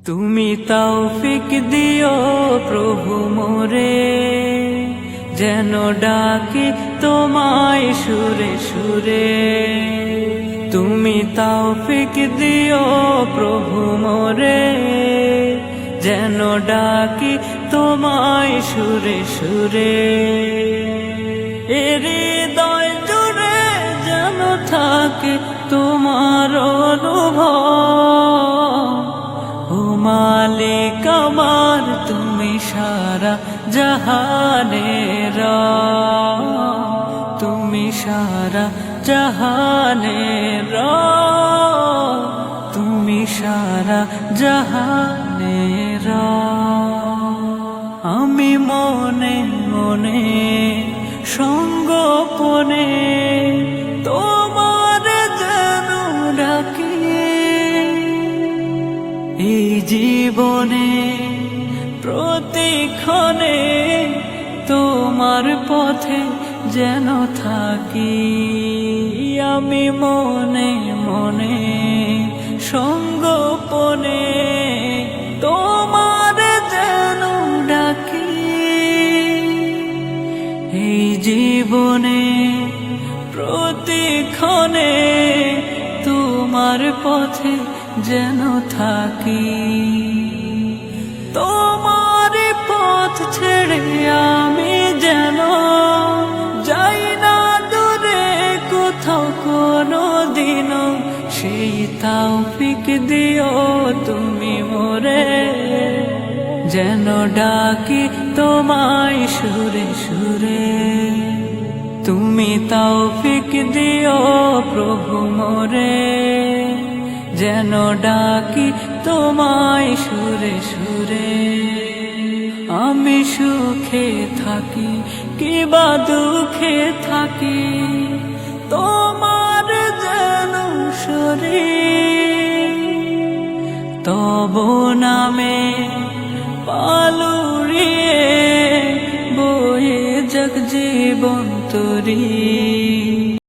তুমি তৌফিক দিও প্রভু মোরে, যেন ডাকি তোমায় সুরে সুরে। তুমি তৌফিক দিও প্রভু মোরে, যেন ডাকি তোমায় সুরে সুরে। হৃদয় জুড়ে যেন থাকে তোমার অনুভব। ও মালিক আমার, তুমি সারা জাহানের, তুমি সারা জাহানের, তুমি সারা জাহানের। আমি মনে মনে সঙ্গোপনে তোমার যেন ডাকি। এই জীবনে প্রতিক্ষণে তোমার পথে যেন থাকি। আমি মনে মনে সঙ্গোপনে তোমার যেন ডাকি। এই জীবনে প্রতিক্ষণে তোমার পথে যেন থাকি। তোমার পথ ছেড়ে আমি যেন যাই না দূরে কোথাও কোনো দিনও। সেই তৌফিক দিও তুমি মোরে, যেন ডাকি তোমায় সুরে সুরে। তুমি তৌফিক দিও প্রভু মোরে, যেন ডাকি তোমায় সুরে সুরে। আমি সুখে থাকি কিবা দুঃখে থাকি, তোমার যেন শরীর। তব নামে পালুড়িয়ে বয়ে যাক জীবন তরী।